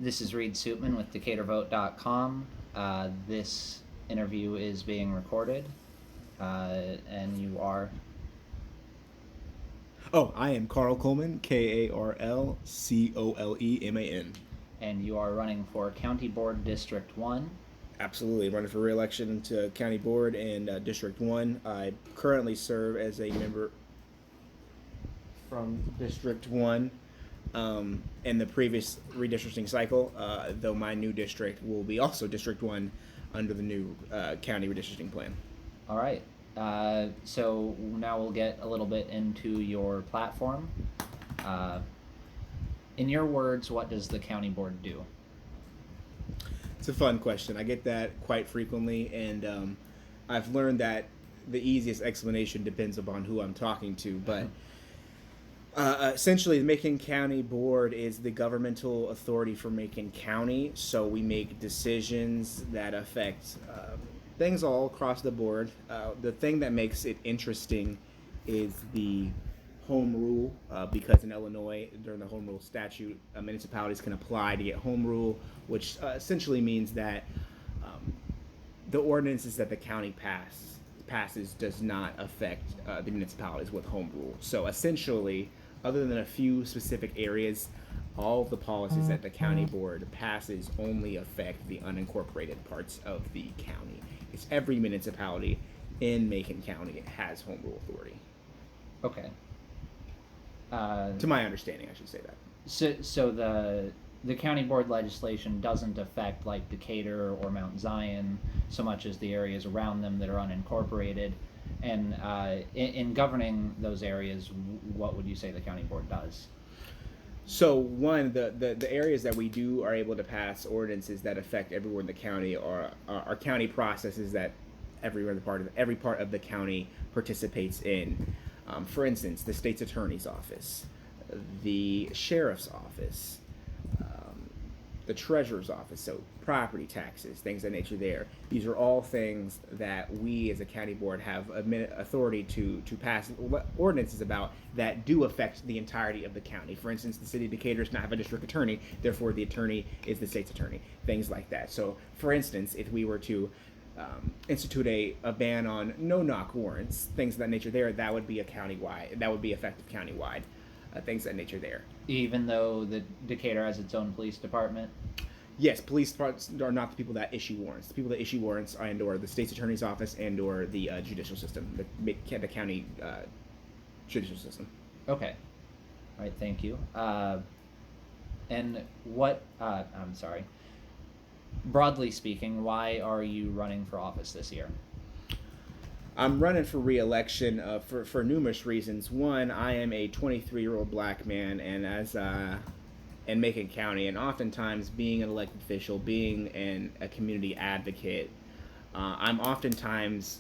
This is Reed Suitman with DecaturVote.com. This interview is being recorded, and you are. Oh, I am Karl Coleman, KarlColeman. And you are running for County Board District 1. Absolutely, running for re-election to County Board and District 1. I currently serve as a member from District 1 in the previous redistricting cycle, though my new district will be also District 1 under the new county redistricting plan. All right. So now we'll get a little bit into your platform. In your words, what does the County Board do? It's a fun question. I get that quite frequently, and I've learned that the easiest explanation depends upon who I'm talking to. But essentially, the Macon County Board is the governmental authority for Macon County, so we make decisions that affect things all across the board. The thing that makes it interesting is the home rule, because in Illinois, during the home rule statute, municipalities can apply to get home rule, which essentially means that the ordinances that the county passes does not affect the municipalities with home rule. So essentially, other than a few specific areas, all of the policies that the county board passes only affect the unincorporated parts of the county. It's every municipality in Macon County has home rule authority. Okay. To my understanding, I should say that. So the county board legislation doesn't affect like Decatur or Mount Zion so much as the areas around them that are unincorporated. And in governing those areas, what would you say the county board does? So one, the areas that we do are able to pass ordinances that affect everywhere in the county are county processes that every part of the county participates in. For instance, the state's attorney's office, the sheriff's office, the treasurer's office, so property taxes, things of that nature there. These are all things that we as a county board have authority to pass ordinances about that do affect the entirety of the county. For instance, the city of Decatur does not have a district attorney, therefore the attorney is the state's attorney, things like that. So, for instance, if we were to institute a ban on no-knock warrants, things of that nature there, that would be that would be effective countywide, things of that nature there. Even though the Decatur has its own police department? Yes, police departments are not the people that issue warrants. The people that issue warrants are the state's attorney's office and/or the judicial system, the county judicial system. Okay. All right, thank you. And what, I'm sorry. Broadly speaking, why are you running for office this year? I'm running for re-election for numerous reasons. One, I am a 23-year-old black man, and in Macon County, and oftentimes being an elected official, being a community advocate, I'm oftentimes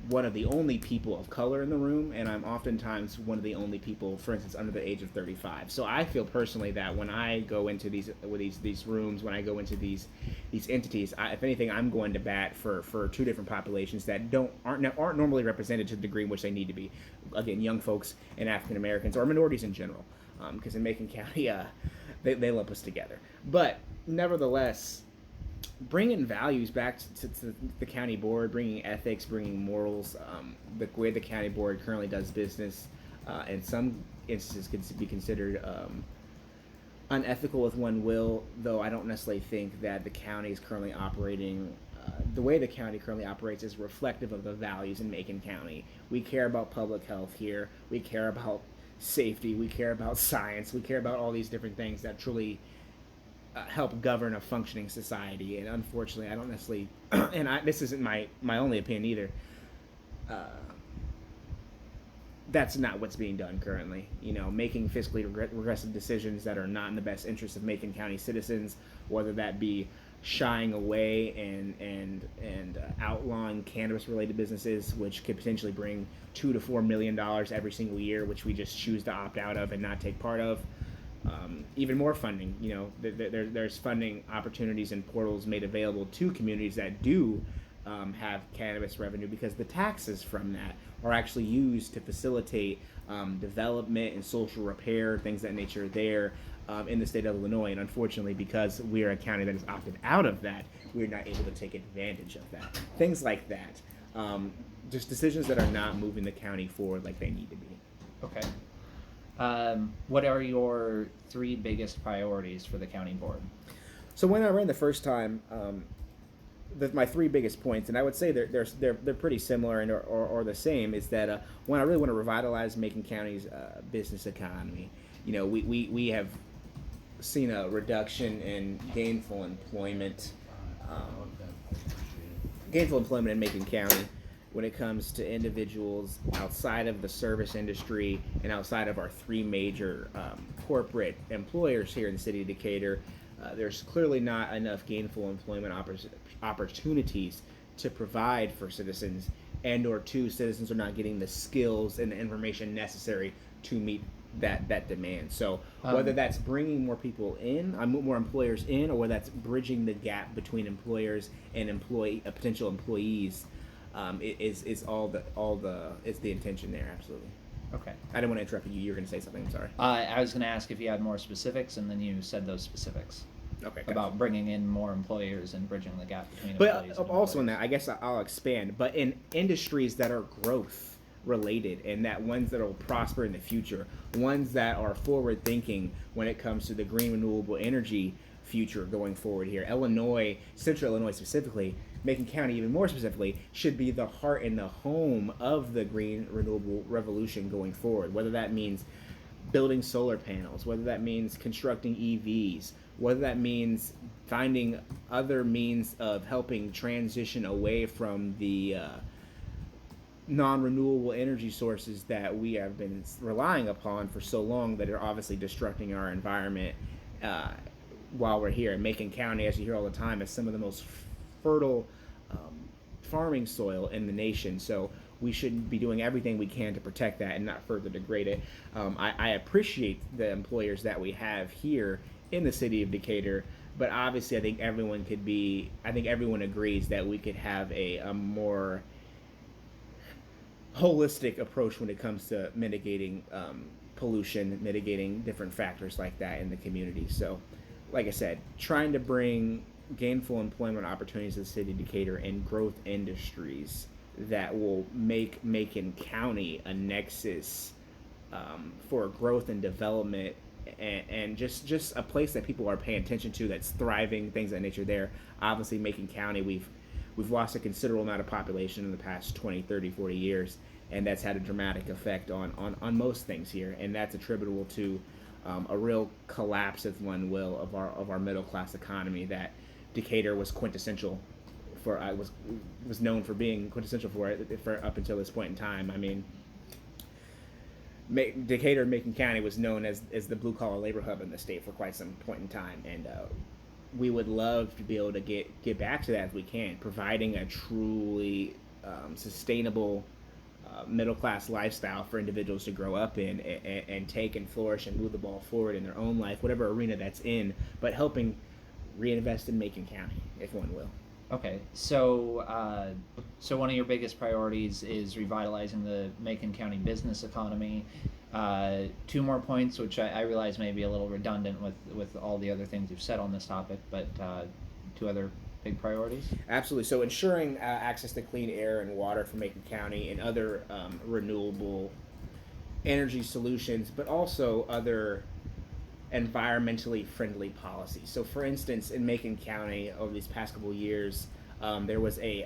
one of the only people of color in the room, and I'm oftentimes one of the only people, for instance, under the age of 35. So I feel personally that when I go into these rooms, when I go into these entities, if anything, I'm going to bat for two different populations that aren't normally represented to the degree in which they need to be. Again, young folks and African Americans or minorities in general, because in Macon County, they lump us together. But nevertheless, bringing values back to the county board, bringing ethics, bringing morals, the way the county board currently does business, in some instances could be considered unethical if one will, though I don't necessarily think that the county is currently operating. The way the county currently operates is reflective of the values in Macon County. We care about public health here. We care about safety. We care about science. We care about all these different things that truly help govern a functioning society. And unfortunately, I don't necessarily, this isn't my only opinion either, that's not what's being done currently. Making fiscally regressive decisions that are not in the best interest of Macon County citizens, whether that be shying away and outlawing cannabis-related businesses, which could potentially bring $2 to $4 million every single year, which we just choose to opt out of and not take part of. Even more funding. There's funding opportunities and portals made available to communities that do have cannabis revenue, because the taxes from that are actually used to facilitate development and social repair, things of that nature there, in the state of Illinois. And unfortunately, because we're a county that has opted out of that, we're not able to take advantage of that. Things like that. Just decisions that are not moving the county forward like they need to be. Okay. What are your 3 biggest priorities for the county board? So when I ran the first time, my 3 biggest points, and I would say they're pretty similar and or the same, is that one, I really want to revitalize Macon County's business economy. You know, we have seen a reduction in gainful employment in Macon County when it comes to individuals outside of the service industry and outside of our 3 major corporate employers here in the city of Decatur. There's clearly not enough gainful employment opportunities to provide for citizens, and or 2, citizens are not getting the skills and the information necessary to meet that demand. So whether that's bringing more people in, more employers in, or whether that's bridging the gap between employers and potential employees, is the intention there. Absolutely. Okay. I didn't want to interrupt you. You were going to say something. I'm sorry. I was going to ask if you had more specifics, and then you said those specifics. Okay. About bringing in more employers and bridging the gap between but employees. But also in that, I guess I'll expand. But in industries that are growth related, and that ones that will prosper in the future, ones that are forward thinking when it comes to the green renewable energy future going forward here. Illinois, Central Illinois specifically, Macon County even more specifically, should be the heart and the home of the green renewable revolution going forward. Whether that means building solar panels, whether that means constructing EVs, whether that means finding other means of helping transition away from the non-renewable energy sources that we have been relying upon for so long, that are obviously destructing our environment while we're here. Macon County, as you hear all the time, is some of the most fertile farming soil in the nation. So we should be doing everything we can to protect that and not further degrade it. I appreciate the employers that we have here in the city of Decatur, but obviously I think everyone agrees that we could have a more holistic approach when it comes to mitigating pollution, mitigating different factors like that in the community. So, like I said, trying to bring gainful employment opportunities to the city of Decatur and growth industries that will make Macon County a nexus for growth and development, and just a place that people are paying attention to, that's thriving, things of that nature there. Obviously, Macon County, we've lost a considerable amount of population in the past 20, 30, 40 years, and that's had a dramatic effect on most things here, and that's attributable to a real collapse, if one will, of our middle class economy that Decatur was quintessential for. Was known for being quintessential for it for up until this point in time. I mean, Decatur, Macon County, was known as the blue collar labor hub in the state for quite some point in time, and we would love to be able to get back to that if we can, providing a truly sustainable middle class lifestyle for individuals to grow up in and take and flourish and move the ball forward in their own life, whatever arena that's in, but helping reinvest in Macon County, if one will. Okay, so one of your biggest priorities is revitalizing the Macon County business economy. 2 more points, which I realize may be a little redundant with all the other things you've said on this topic, but 2 other big priorities? Absolutely. So ensuring access to clean air and water for Macon County and other renewable energy solutions, but also other environmentally friendly policies. So for instance, in Macon County over these past couple of years, there was a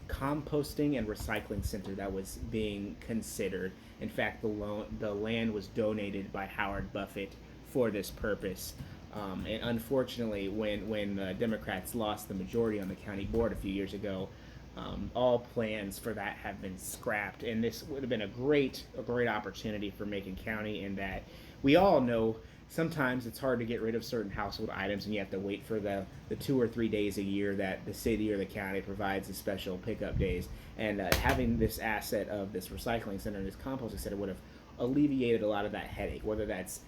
composting and recycling center that was being considered. In fact, the land was donated by Howard Buffett for this purpose. And unfortunately, when the Democrats lost the majority on the county board a few years ago, all plans for that have been scrapped. And this would have been a great opportunity for Macon County, in that we all know sometimes it's hard to get rid of certain household items, and you have to wait for the 2 or 3 days a year that the city or the county provides the special pickup days. And having this asset of this recycling center and this composting center would have alleviated a lot of that headache, whether that's,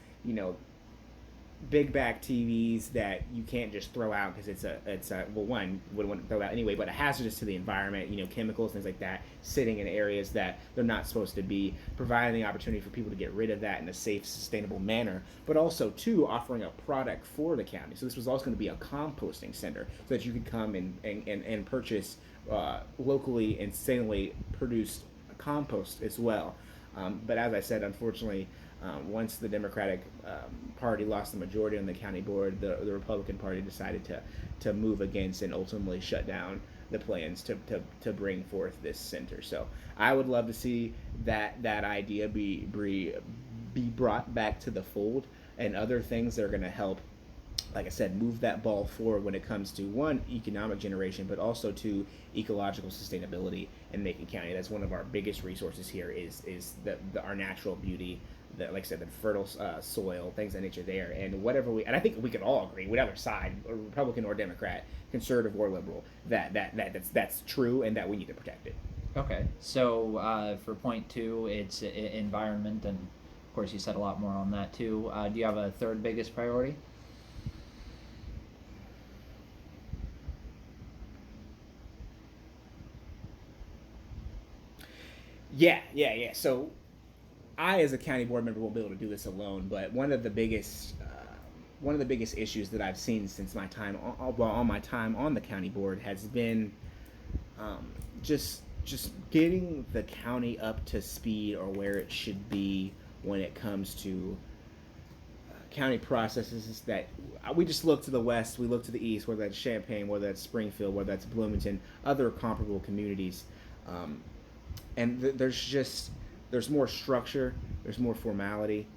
big back TVs that you can't just throw out because it's a well, one would want to throw out anyway, but a hazardous to the environment, chemicals, things like that, sitting in areas that they're not supposed to be, providing the opportunity for people to get rid of that in a safe, sustainable manner, but also too offering a product for the county. So this was also going to be a composting center so that you could come and purchase locally and sustainably produced compost as well. But as I said, unfortunately, once the Democratic Party lost the majority on the county board, the Republican Party decided to move against and ultimately shut down the plans to bring forth this center. So I would love to see that idea be brought back to the fold, and other things that are going to help, like I said, move that ball forward when it comes to one, economic generation, but also to ecological sustainability in Macon County. That's one of our biggest resources here is our natural beauty, like I said, the fertile soil, things of nature there, and and I think we could all agree, whatever side, Republican or Democrat, conservative or liberal, that's true, and that we need to protect it. Okay, so for point two, it's environment, and of course you said a lot more on that too. Do you have a third biggest priority? Yeah. So I, as a county board member, won't be able to do this alone. But one of the biggest issues that I've seen since my time on my time on the county board has been just getting the county up to speed or where it should be when it comes to county processes. That we just look to the west, we look to the east, whether that's Champaign, whether that's Springfield, whether that's Bloomington, other comparable communities. And there's more structure, there's more formality,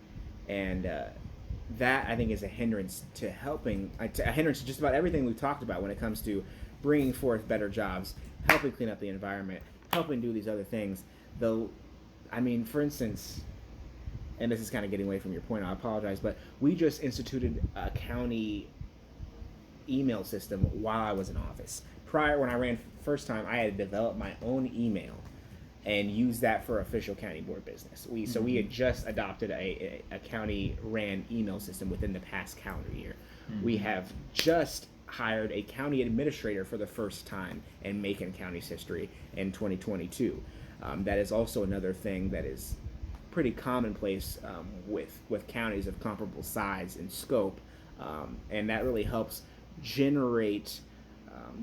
and that I think is a hindrance to a hindrance to just about everything we've talked about when it comes to bringing forth better jobs, helping clean up the environment, helping do these other things. Though, I mean, for instance, and this is kind of getting away from your point, I apologize, but we just instituted a county email system while I was in office. Prior, when I ran first time, I had developed my own email and use that for official county board business. So we had just adopted a county ran email system within the past calendar year. Mm-hmm. We have just hired a county administrator for the first time in Macon County's history in 2022. That is also another thing that is pretty commonplace with counties of comparable size and scope, and that really helps generate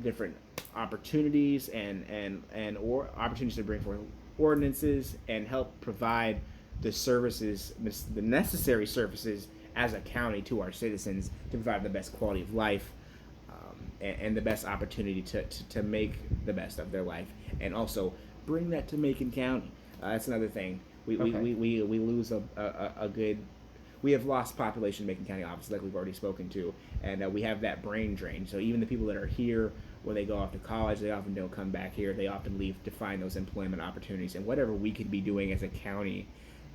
different opportunities or opportunities to bring forth ordinances and help provide the services, the necessary services as a county to our citizens to provide the best quality of life, and the best opportunity to make the best of their life, and also bring that to Macon County. That's another thing. We lose a good. We have lost population in Macon County, obviously, like we've already spoken to, and we have that brain drain. So even the people that are here, when they go off to college, they often don't come back here. They often leave to find those employment opportunities. And whatever we could be doing as a county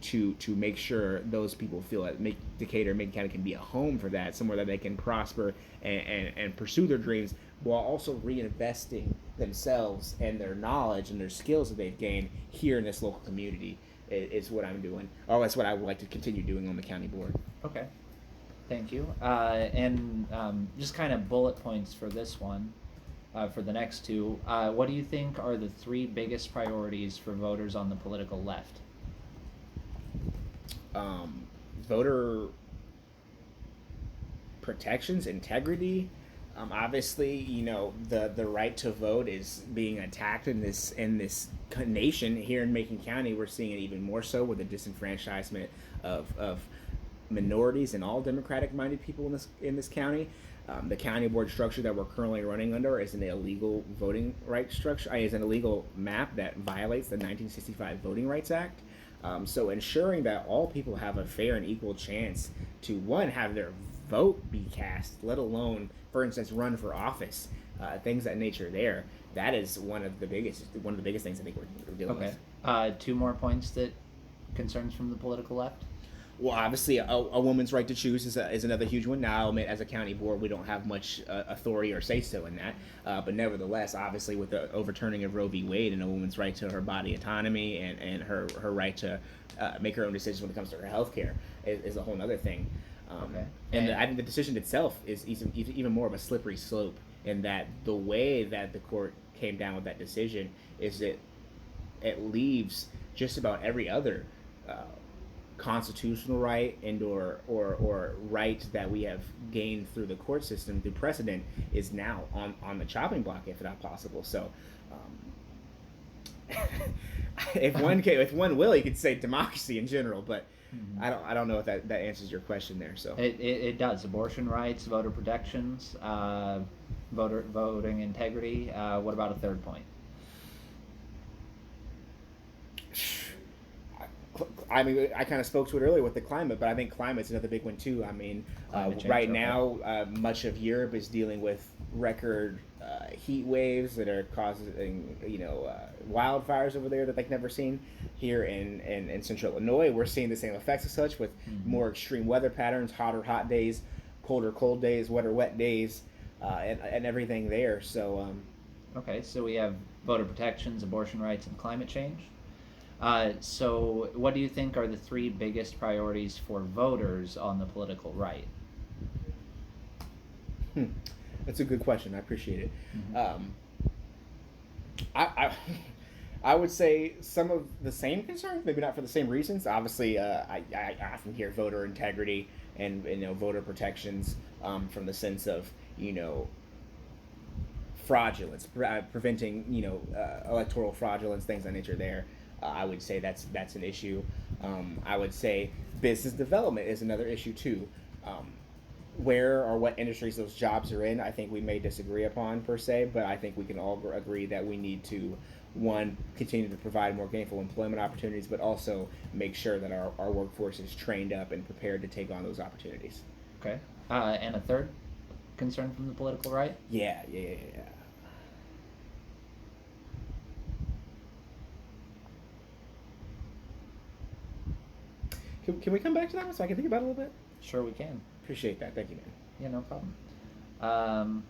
to make sure those people feel that Decatur, Macon County can be a home for that, somewhere that they can prosper and pursue their dreams, while also reinvesting themselves and their knowledge and their skills that they've gained here in this local community, is what I'm doing. Or that's what I would like to continue doing on the county board. Okay, thank you. And just kind of bullet points for this one, for the next two. What do you think are the three biggest priorities for voters on the political left? Voter protections, integrity. Obviously, the right to vote is being attacked in this nation. Here in Macon County, we're seeing it even more so with the disenfranchisement of minorities and all Democratic-minded people in this county. The county board structure that we're currently running under is an illegal voting rights structure. Is an illegal map that violates the 1965 Voting Rights Act. So ensuring that all people have a fair and equal chance to, one, have their vote be cast, let alone, for instance, run for office, things of that nature there. That is one of the biggest things I think we're dealing with. Okay. Two more points that concerns from the political left. Well, obviously, a woman's right to choose is another huge one. Now, I'll admit, as a county board, we don't have much authority or say-so in that. But nevertheless, obviously, with the overturning of Roe v. Wade and a woman's right to her body autonomy and her right to make her own decisions when it comes to her health care is a whole other thing. Okay. And I think the decision itself is even more of a slippery slope, in that the way that the court came down with that decision is that it leaves just about every other uh, constitutional right and or right that we have gained through the court system through precedent is now on the chopping block, if not possible. So if one will, you could say democracy in general, but Mhm. I don't know if that answers your question there. So It does. Abortion rights, voter protections, voting integrity. What about a third point? I mean, I kind of spoke to it earlier with the climate, but I think climate's another big one too. I mean, Climate change, right okay. now, much of Europe is dealing with record heat waves that are causing, wildfires over there that they've never seen. Here in central Illinois, we're seeing the same effects as such, with Mhm. more extreme weather patterns, hotter hot days, colder cold days, wetter wet days, and everything there. So Okay, so we have voter protections, abortion rights, and climate change. So, what do you think are the three biggest priorities for voters on the political right? hmm, that's a good question. I appreciate it. Mhm. Um, I I would say some of the same concerns, maybe not for the same reasons. Obviously, I often hear voter integrity and voter protections, from the sense of fraudulence, preventing electoral fraudulence, things of that nature. There, I would say that's an issue. I would say business development is another issue too. Um, where or what industries those jobs are in, I think we may disagree upon per se, but I think we can all agree that we need to, one, continue to provide more gainful employment opportunities, but also make sure that our workforce is trained up and prepared to take on those opportunities. Okay. And a third concern from the political right? Yeah. Can we come back to that one so I can think about it a little bit? Sure, we can. Appreciate that. Thank you, man. Yeah, no problem. Um,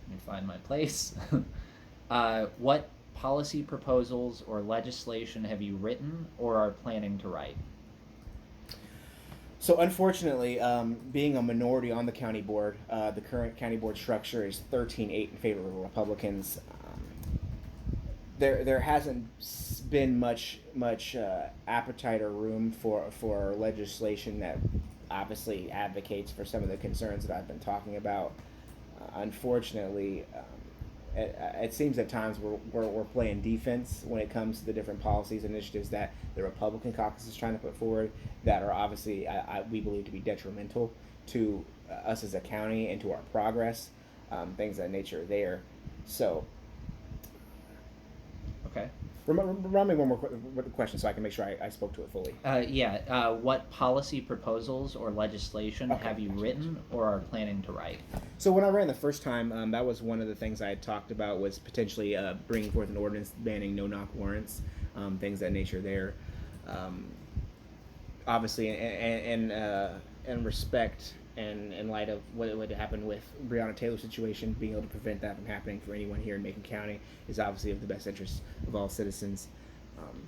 Let me find my place. What policy proposals or legislation have you written or are planning to write? So unfortunately, being a minority on the county board, the current county board structure is 13-8 in favor of the Republicans. There hasn't been much appetite or room for legislation that obviously advocates for some of the concerns that I've been talking about. Unfortunately, it seems at times we're playing defense when it comes to the different policies and initiatives that the Republican caucus is trying to put forward, that are obviously we believe to be detrimental to us as a county and to our progress, things of that nature there. So Okay. remind me one more question so I can make sure I spoke to it fully. What policy proposals or legislation Okay, have you gotcha. written or are planning to write? So when I ran the first time, that was one of the things I had talked about, was potentially bringing forth an ordinance banning no-knock warrants, things of that nature there. Um, Obviously, in respect and in light of what would happen with Breonna Taylor's situation, being able to prevent that from happening for anyone here in Macon County is obviously of the best interest of all citizens. Um,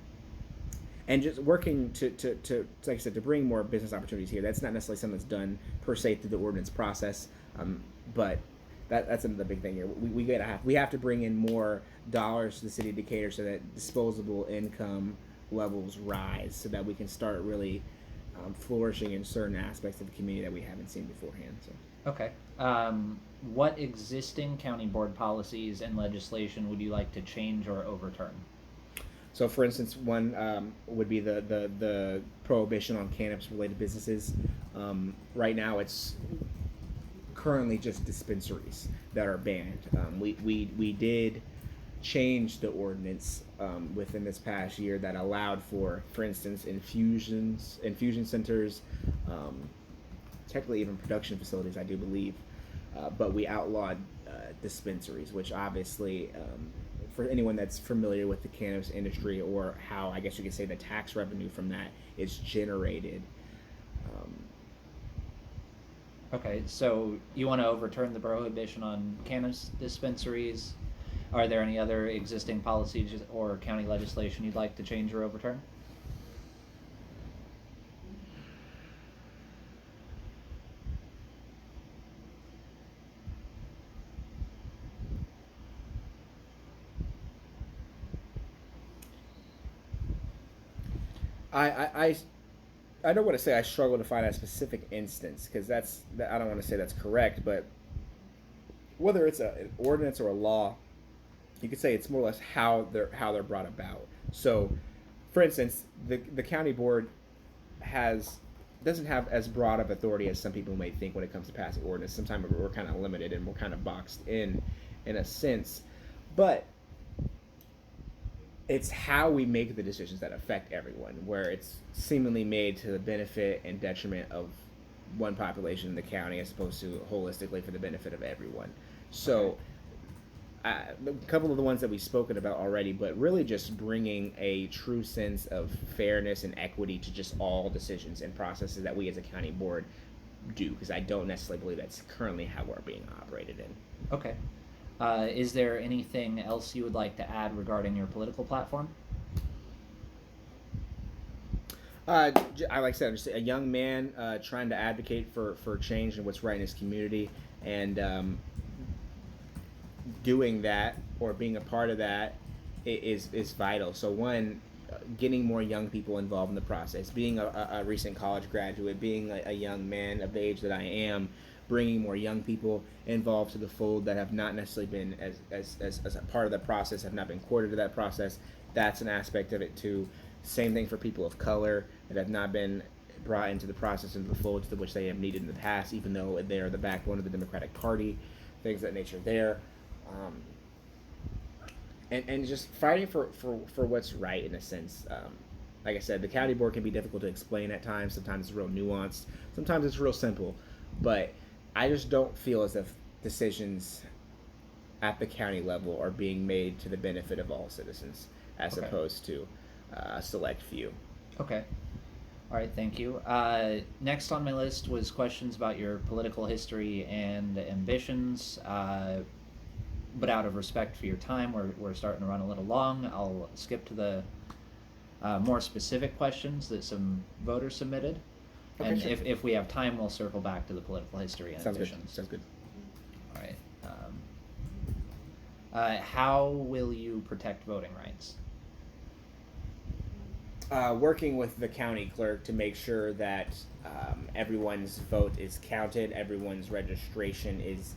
and just working like I said, to bring more business opportunities here. That's not necessarily something that's done per se through the ordinance process, but that's another big thing here. We have to bring in more dollars to the city of Decatur so that disposable income levels rise, so that we can start really flourishing in certain aspects of the community that we haven't seen beforehand. So. Okay. What existing county board policies and legislation would you like to change or overturn? So, for instance, one would be the prohibition on cannabis-related businesses. Right now, it's currently just dispensaries that are banned. We did change the ordinance within this past year that allowed for instance, infusion centers, technically even production facilities, I do believe. But we outlawed dispensaries, which obviously, for anyone that's familiar with the cannabis industry, or how I guess you could say the tax revenue from that is generated. Um, Okay, so you want to overturn the prohibition on cannabis dispensaries. Are there any other existing policies or county legislation you'd like to change or overturn? I, I, I, I don't want to say I struggle to find a specific instance because I don't want to say that's correct, but whether it's an ordinance or a law, you could say it's more or less how they're brought about. So, for instance, the county board has doesn't have as broad of authority as some people may think when it comes to passing ordinance. Sometimes we're kind of limited and we're kind of boxed in a sense, but it's how we make the decisions that affect everyone, where it's seemingly made to the benefit and detriment of one population in the county as opposed to holistically for the benefit of everyone. Okay. So a couple of the ones that we've spoken about already, but really just bringing a true sense of fairness and equity to just all decisions and processes that we as a county board do, because I don't necessarily believe that's currently how we're being operated in. Okay. Is there anything else you would like to add regarding your political platform? I like I said, I'm just a young man trying to advocate for change and what's right in his community, and doing that or being a part of that is vital. So one, getting more young people involved in the process, being a recent college graduate, being a young man of the age that I am, bringing more young people involved to the fold that have not necessarily been as a part of the process, have not been courted to that process. That's an aspect of it too. Same thing for people of color that have not been brought into the process, into the fold to which they have needed in the past, even though they are the backbone of the Democratic Party, things of that nature there. Um, and just fighting for what's right in a sense. Like I said, the county board can be difficult to explain at times. Sometimes it's real nuanced. Sometimes it's real simple. But I just don't feel as if decisions at the county level are being made to the benefit of all citizens, as Okay. opposed to a select few. Okay. All right, thank you. Next on my list was questions about your political history and ambitions. But out of respect for your time, we're starting to run a little long. I'll skip to the more specific questions that some voters submitted. Okay, And sure. if we have time, we'll circle back to the political history and Sounds good. ambitions. Sounds good. All right. How will you protect voting rights? Working with the county clerk to make sure that everyone's vote is counted, everyone's registration is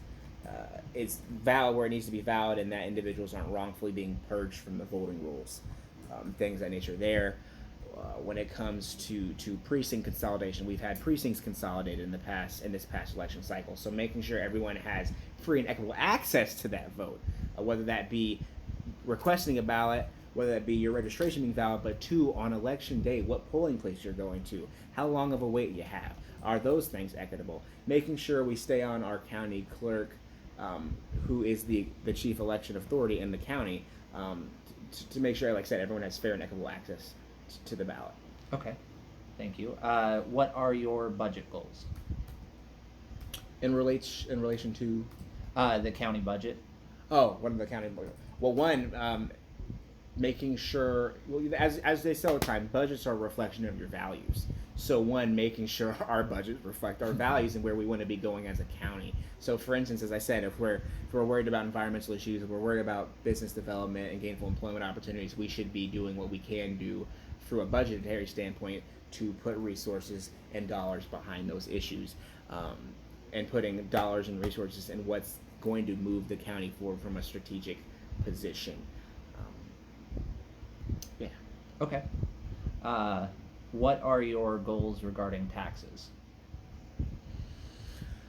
valid where it needs to be valid, and that individuals aren't wrongfully being purged from the voting rolls. Things of that nature there. When it comes to precinct consolidation, we've had precincts consolidated in this past election cycle. So making sure everyone has free and equitable access to that vote, whether that be requesting a ballot, whether that be your registration being valid, but two, on election day, what polling place you're going to, how long of a wait you have. Are those things equitable? Making sure we stay on our county clerk, who is the chief election authority in the county, to make sure, like I said, everyone has fair and equitable access to the ballot. Okay. Thank you. What are your budget goals? In relation to, The county budget. one of the county. Well, one, making sure, well, as they say all the time, budgets are a reflection of your values. So one, making sure our budgets reflect our values and where we want to be going as a county. So for instance, as I said, if we're worried about environmental issues, if we're worried about business development and gainful employment opportunities, we should be doing what we can do through a budgetary standpoint to put resources and dollars behind those issues, and putting dollars and resources in what's going to move the county forward from a strategic position. Yeah. Okay. What are your goals regarding taxes?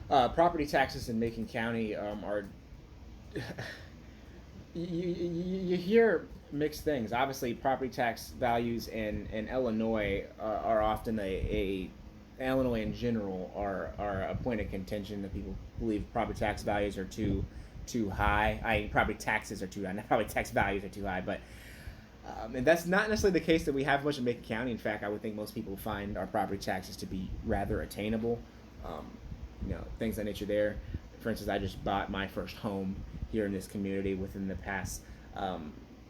Property taxes in Macon County are. You hear mixed things. Obviously, property tax values in Illinois are often Illinois in general are a point of contention that people believe property tax values are too high. Property taxes are too high. Not property tax values are too high, but and that's not necessarily the case that we have much in Macon County. In fact, I would think most people find our property taxes to be rather attainable. Um, things of that nature there. For instance, I just bought my first home here in this community within the past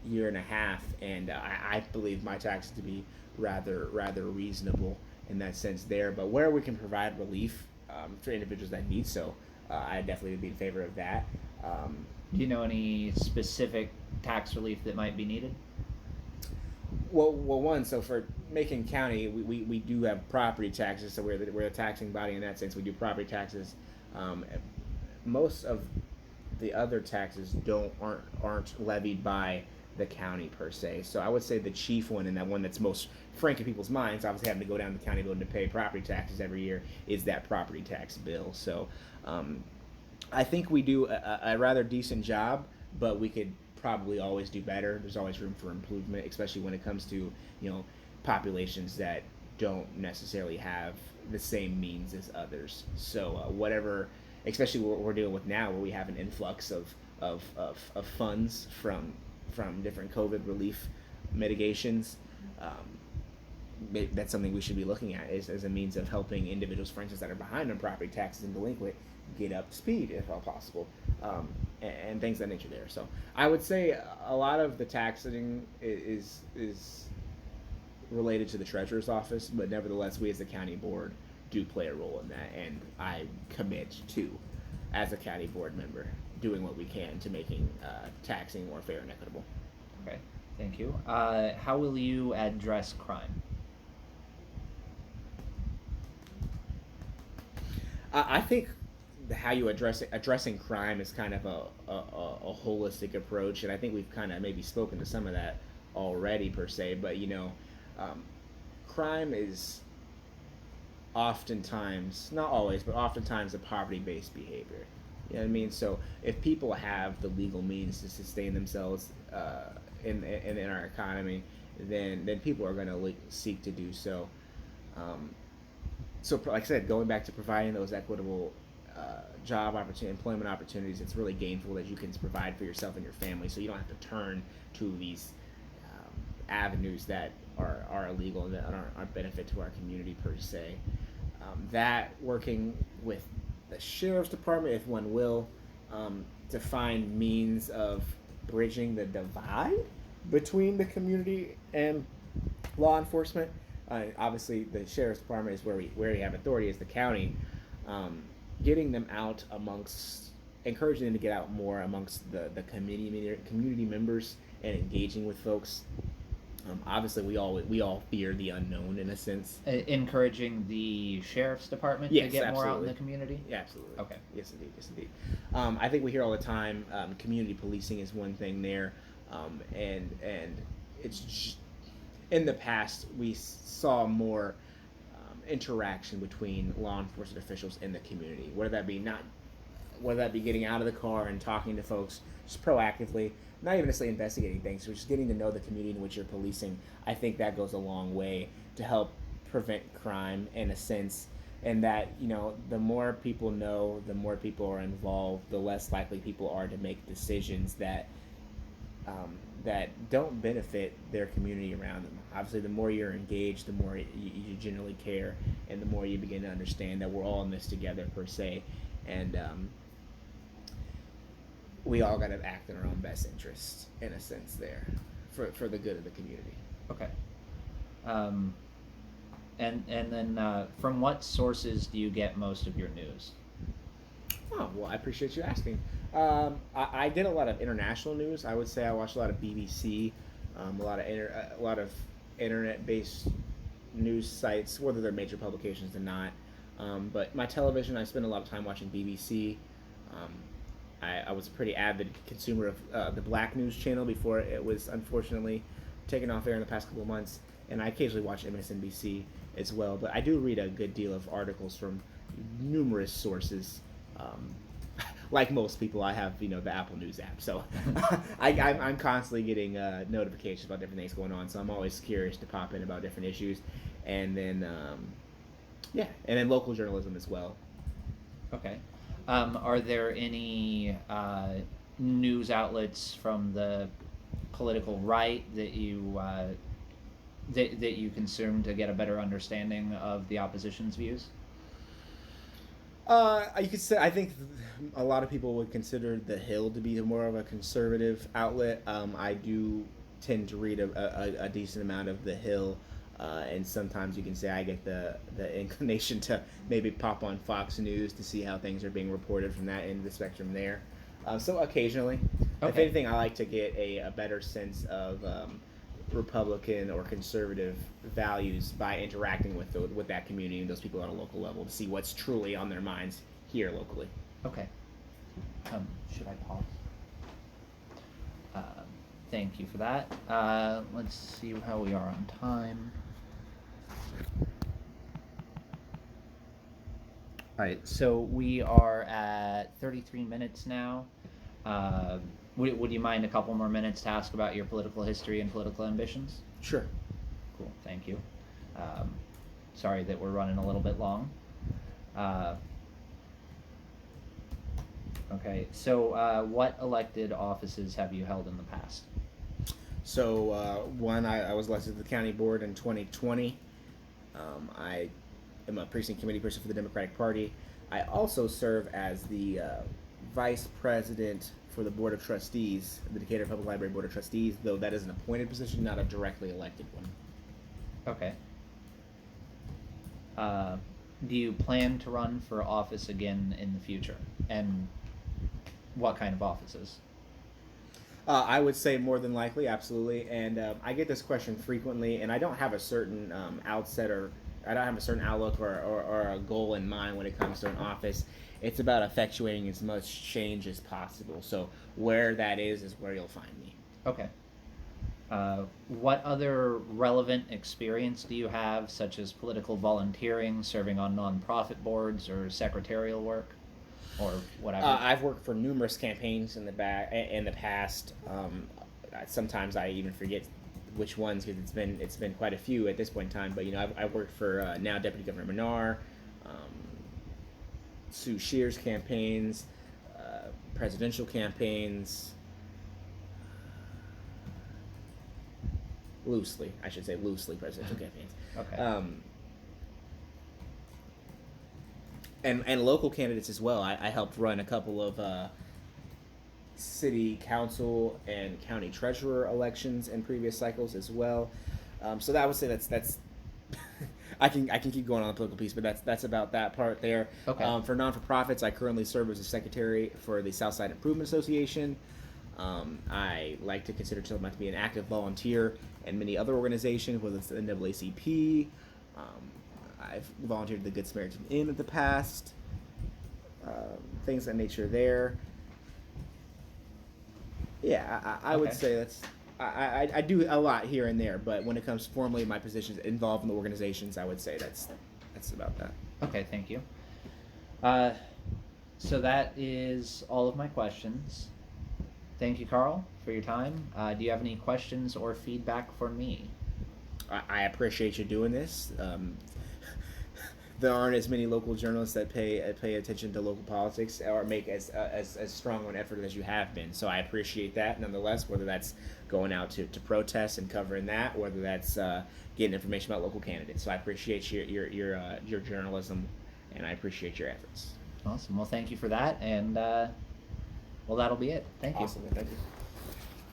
year and a half, and I believe my taxes to be rather reasonable in that sense there. But where we can provide relief for individuals that need so, I definitely would be in favor of that. Do you know any specific tax relief that might be needed? one. So for Macon County, we do have property taxes. So we're a taxing body in that sense. We do property taxes. Um, Most of the other taxes aren't levied by the county per se. So I would say the chief one, and that one that's most frank in people's minds, obviously having to go down to the county building to pay property taxes every year, is that property tax bill. So I think we do a rather decent job, but we could probably always do better. There's always room for improvement, especially when it comes to populations that don't necessarily have the same means as others. So whatever, especially what we're dealing with now, where we have an influx of funds from different COVID relief mitigations. That's something we should be looking at as a means of helping individuals, for instance, that are behind on property taxes and delinquent, get up to speed if all possible, and things of that nature there. So I would say a lot of the taxing is related to the treasurer's office, but nevertheless, we as the county board do play a role in that, and I commit to, as a county board member, doing what we can to making taxing more fair and equitable. Okay, thank you. How will you address crime? I think how you addressing crime is kind of a holistic approach, and I think we've kind of maybe spoken to some of that already per se. But crime is oftentimes, not always, but oftentimes a poverty-based behavior. You know what I mean? So if people have the legal means to sustain themselves in our economy, then people are going to seek to do so. So, like I said, going back to providing those equitable employment opportunities, it's really gainful that you can provide for yourself and your family, so you don't have to turn to these avenues that are illegal and that aren't benefit to our community per se. That working with the sheriff's department, if one will, to find means of bridging the divide between the community and law enforcement. Obviously, the sheriff's department is where we have authority as the county. Getting them out encouraging them to get out more amongst the community members and engaging with folks. Obviously, we all fear the unknown in a sense. Encouraging the sheriff's department to get more out in the community? Yeah, absolutely. Okay. Yes, indeed. I think we hear all the time, community policing is one thing there, and it's in the past we saw more interaction between law enforcement officials and the community. Whether that be getting out of the car and talking to folks just proactively, not even necessarily investigating things, but just getting to know the community in which you're policing. I think that goes a long way to help prevent crime in a sense, and that the more people know, the more people are involved, the less likely people are to make decisions that don't benefit their community around them. Obviously, the more you're engaged, the more you generally care, and the more you begin to understand that we're all in this together per se, and we all got to act in our own best interest in a sense there, for the good of the community. Okay. And then from what sources do you get most of your news? Oh, well, I appreciate you asking. I did a lot of international news. I would say I watched a lot of BBC, a lot of internet-based news sites, whether they're major publications or not. But my television, I spent a lot of time watching BBC. I was a pretty avid consumer of the Black News Channel before it was unfortunately taken off air in the past couple of months, and I occasionally watch MSNBC as well. But I do read a good deal of articles from numerous sources. Like most people, I have the Apple News app, so I'm constantly getting notifications about different things going on. So I'm always curious to pop in about different issues, and then and then local journalism as well. Okay. Are there any news outlets from the political right that you that you consume to get a better understanding of the opposition's views? You could say I think a lot of people would consider The Hill to be more of a conservative outlet. I do tend to read a decent amount of The Hill, and sometimes you can say I get the inclination to maybe pop on Fox News to see how things are being reported from that end of the spectrum there. So occasionally, if anything, I like to get a better sense of Republican or conservative values by interacting with that community and those people on a local level to see what's truly on their minds here locally. Okay. Should I pause? Thank you for that. Let's see how we are on time. All right, so we are at 33 minutes now. Would you mind a couple more minutes to ask about your political history and political ambitions? Sure. Cool, thank you. Sorry that we're running a little bit long. Okay, so what elected offices have you held in the past? So, one, I was elected to the county board in 2020. I am a precinct committee person for the Democratic Party. I also serve as the vice president for the Board of Trustees, the Decatur Public Library Board of Trustees, though that is an appointed position, not a directly elected one. Okay. Do you plan to run for office again in the future? And what kind of offices? I would say more than likely, absolutely. And I get this question frequently, and I don't have a certain I don't have a certain outlook or a goal in mind when it comes to an office. It's about effectuating as much change as possible. So where that is where you'll find me. Okay. What other relevant experience do you have, such as political volunteering, serving on nonprofit boards, or secretarial work, or whatever? I've worked for numerous campaigns in the past. Sometimes I even forget which ones because it's been quite a few at this point in time. But I've worked for now Deputy Governor Menard, Sue Shear's campaigns, presidential campaigns. Loosely presidential campaigns. Okay. And local candidates as well. I helped run a couple of city council and county treasurer elections in previous cycles as well. So I would say that's I can keep going on the political piece, but that's about that part there. Okay. For non-for-profits, I currently serve as a secretary for the Southside Improvement Association. I like to consider myself to be an active volunteer in many other organizations, whether it's the NAACP. I've volunteered at the Good Samaritan Inn in the past. Things of that nature there. Yeah, I would say that's. I do a lot here and there, but when it comes formally my positions involved in the organizations, I would say that's about that. Okay, thank you. So that is all of my questions. Thank you, Karl, for your time. Do you have any questions or feedback for me? I appreciate you doing this. There aren't as many local journalists that pay attention to local politics or make as strong an effort as you have been. So I appreciate that nonetheless, whether that's going out to protest and covering that, whether that's getting information about local candidates. So I appreciate your journalism, and I appreciate your efforts. Awesome. Well, thank you for that, and well, that'll be it. Thank you. Awesome. Thank you.